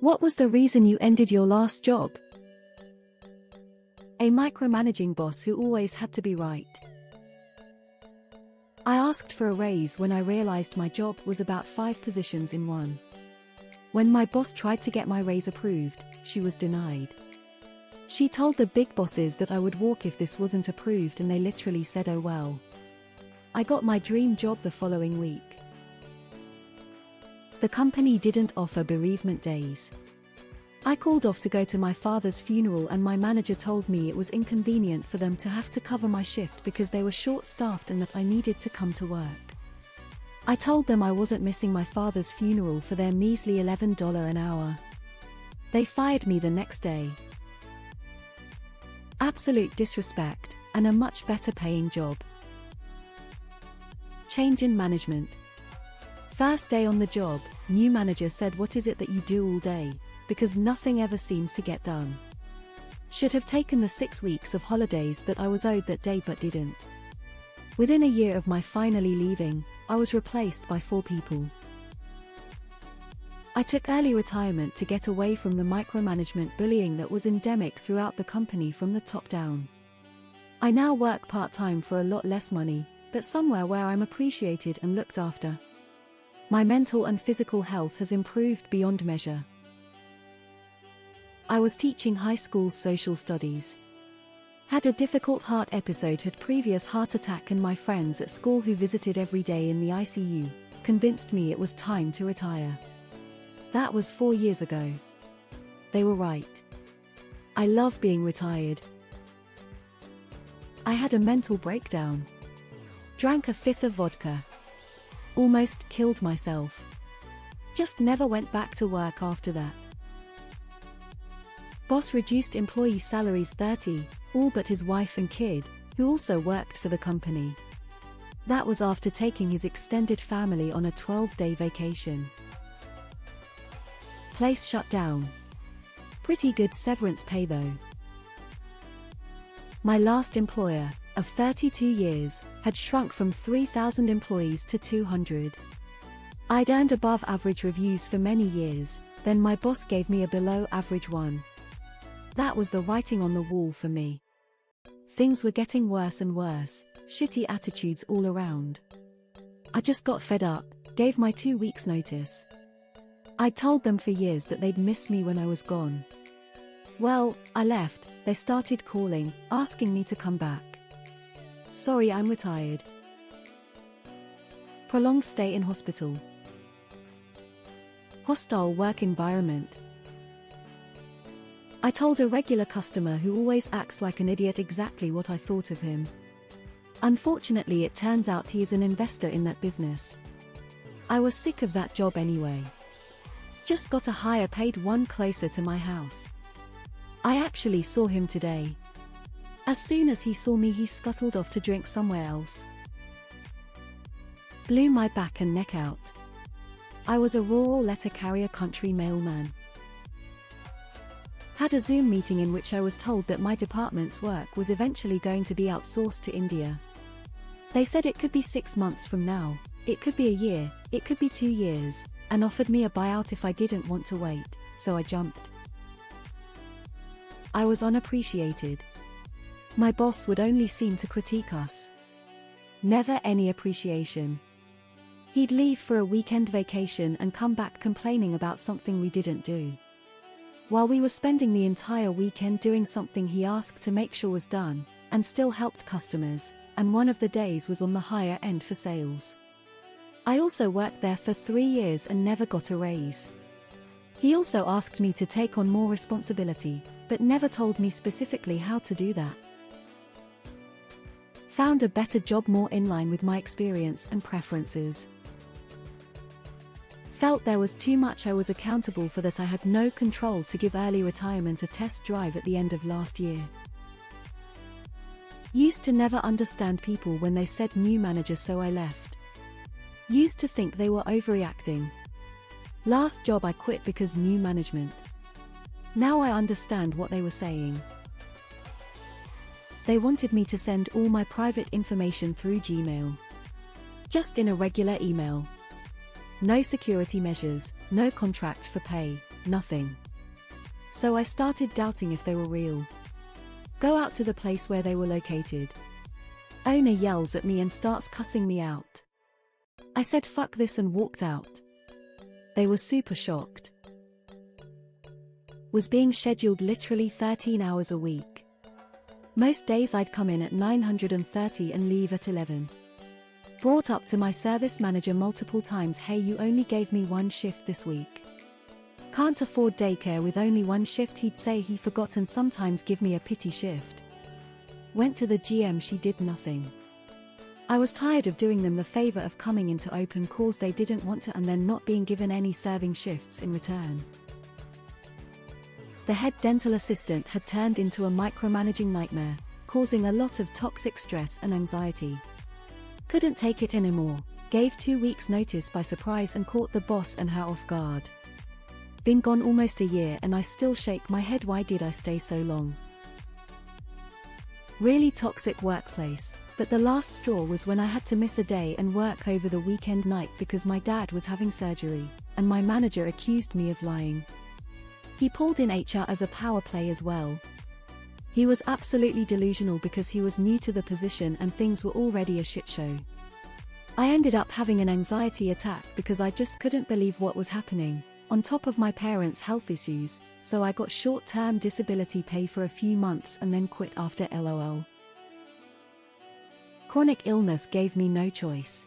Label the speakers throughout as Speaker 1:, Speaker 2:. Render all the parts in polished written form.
Speaker 1: What was the reason you ended your last job? A micromanaging boss who always had to be right. I asked for a raise when I realized my job was about 5 positions in one. When my boss tried to get my raise approved, she was denied. She told the big bosses that I would walk if this wasn't approved, and they literally said, "Oh well." I got my dream job the following week. The company didn't offer bereavement days. I called off to go to my father's funeral, and my manager told me it was inconvenient for them to have to cover my shift because they were short-staffed and that I needed to come to work. I told them I wasn't missing my father's funeral for their measly $11 an hour. They fired me the next day. Absolute disrespect, and a much better paying job. Change in management. First day on the job, new manager said, "What is it that you do all day? Because nothing ever seems to get done." Should have taken the 6 weeks of holidays that I was owed that day but didn't. Within a year of my finally leaving, I was replaced by 4 people. I took early retirement to get away from the micromanagement bullying that was endemic throughout the company from the top down. I now work part-time for a lot less money, but somewhere where I'm appreciated and looked after. My mental and physical health has improved beyond measure. I was teaching high school social studies. Had a difficult heart episode, had previous heart attack, and my friends at school who visited every day in the ICU convinced me it was time to retire. That was 4 years ago. They were right. I love being retired. I had a mental breakdown. Drank a 5th of vodka. Almost killed myself. Just never went back to work after that. Boss reduced employee salaries 30, all but his wife and kid, who also worked for the company. That was after taking his extended family on a 12-day vacation. Place shut down. Pretty good severance pay though. My last employer, of 32 years, had shrunk from 3,000 employees to 200. I'd earned above average reviews for many years, then my boss gave me a below average one. That was the writing on the wall for me. Things were getting worse and worse, shitty attitudes all around. I just got fed up, gave my 2 weeks notice. I told them for years that they'd miss me when I was gone. Well, I left, they started calling, asking me to come back. Sorry, I'm retired. Prolonged stay in hospital. Hostile work environment. I told a regular customer who always acts like an idiot exactly what I thought of him. Unfortunately, it turns out he is an investor in that business. I was sick of that job anyway. Just got a higher paid one closer to my house. I actually saw him today. As soon as he saw me, he scuttled off to drink somewhere else. Blew my back and neck out. I was a rural letter carrier country mailman. Had a Zoom meeting in which I was told that my department's work was eventually going to be outsourced to India. They said it could be 6 months from now, it could be a year, it could be 2 years, and offered me a buyout if I didn't want to wait, so I jumped. I was unappreciated. My boss would only seem to critique us. Never any appreciation. He'd leave for a weekend vacation and come back complaining about something we didn't do. While we were spending the entire weekend doing something he asked to make sure was done, and still helped customers, and one of the days was on the higher end for sales. I also worked there for 3 years and never got a raise. He also asked me to take on more responsibility, but never told me specifically how to do that. Found a better job more in line with my experience and preferences. Felt there was too much I was accountable for, that I had no control to give early retirement a test drive at the end of last year. Used to never understand people when they said new manager, so I left. Used to think they were overreacting. Last job I quit because new management. Now I understand what they were saying. They wanted me to send all my private information through Gmail. Just in a regular email. No security measures, no contract for pay, nothing. So I started doubting if they were real. Go out to the place where they were located. Owner yells at me and starts cussing me out. I said fuck this and walked out. They were super shocked. Was being scheduled literally 13 hours a week. Most days I'd come in at 9:30 and leave at 11. Brought up to my service manager multiple times, hey, you only gave me one shift this week. Can't afford daycare with only one shift, he'd say he forgot and sometimes give me a pity shift. Went to the GM, she did nothing. I was tired of doing them the favor of coming into open calls they didn't want to and then not being given any serving shifts in return. The head dental assistant had turned into a micromanaging nightmare, causing a lot of toxic stress and anxiety. Couldn't take it anymore, gave 2 weeks notice by surprise and caught the boss and her off guard. Been gone almost a year and I still shake my head, why did I stay so long? Really toxic workplace, but the last straw was when I had to miss a day and work over the weekend night because my dad was having surgery, and my manager accused me of lying. He pulled in HR as a power play as well. He was absolutely delusional because he was new to the position and things were already a shit show. I ended up having an anxiety attack because I just couldn't believe what was happening, on top of my parents' health issues, so I got short-term disability pay for a few months and then quit after LOL. Chronic illness gave me no choice.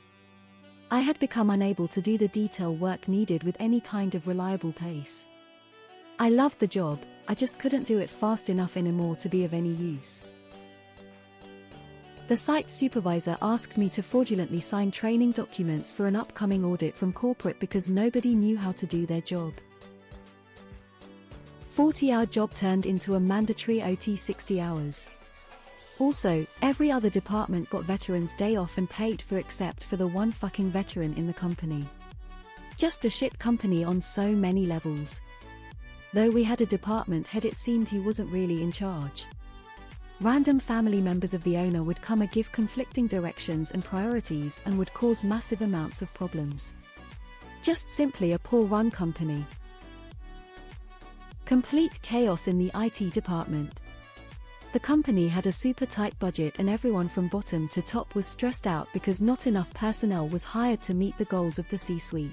Speaker 1: I had become unable to do the detail work needed with any kind of reliable pace. I loved the job, I just couldn't do it fast enough anymore to be of any use. The site supervisor asked me to fraudulently sign training documents for an upcoming audit from corporate because nobody knew how to do their job. 40-hour job turned into a mandatory OT 60 hours. Also, every other department got Veterans Day off and paid for except for the one fucking veteran in the company. Just a shit company on so many levels. Though we had a department head, it seemed he wasn't really in charge. Random family members of the owner would come and give conflicting directions and priorities and would cause massive amounts of problems. Just simply a poor-run company. Complete chaos in the IT department. The company had a super tight budget and everyone from bottom to top was stressed out because not enough personnel was hired to meet the goals of the C-suite.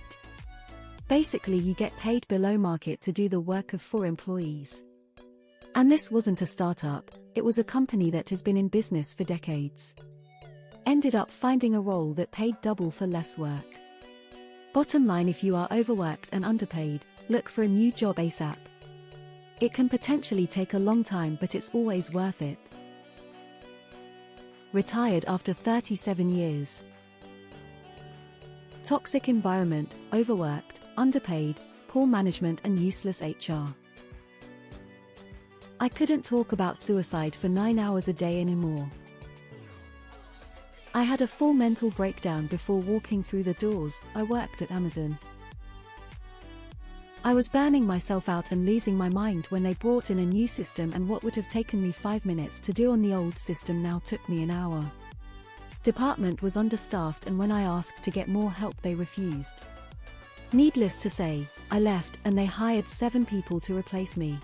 Speaker 1: Basically, you get paid below market to do the work of 4 employees. And this wasn't a startup, it was a company that has been in business for decades. Ended up finding a role that paid double for less work. Bottom line, if you are overworked and underpaid, look for a new job ASAP. It can potentially take a long time, but it's always worth it. Retired after 37 years. Toxic environment, overworked, underpaid, poor management and useless HR. I couldn't talk about suicide for 9 hours a day anymore. I had a full mental breakdown before walking through the doors. I worked at Amazon. I was burning myself out and losing my mind when they brought in a new system, and what would have taken me 5 minutes to do on the old system now took me an hour. Department was understaffed, and when I asked to get more help they refused. Needless to say, I left and they hired 7 people to replace me.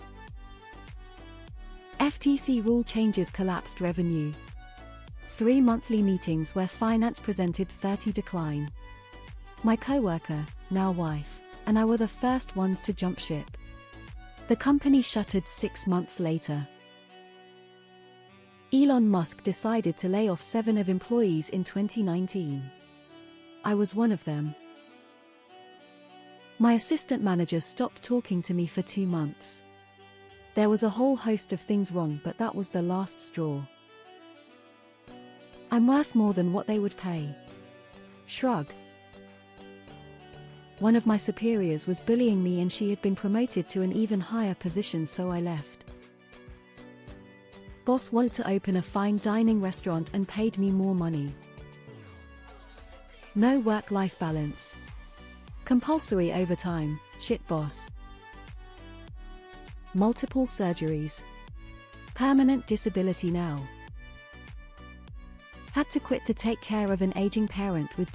Speaker 1: FTC rule changes collapsed revenue. 3 monthly meetings where finance presented 30 decline. My co-worker, now wife, and I were the first ones to jump ship. The company shuttered 6 months later. Elon Musk decided to lay off 7 of employees in 2019. I was one of them. My assistant manager stopped talking to me for 2 months. There was a whole host of things wrong, but that was the last straw. I'm worth more than what they would pay. Shrug. One of my superiors was bullying me and she had been promoted to an even higher position, so I left. Boss wanted to open a fine dining restaurant and paid me more money. No work-life balance. Compulsory overtime, shit boss. Multiple surgeries. Permanent disability now. Had to quit to take care of an aging parent with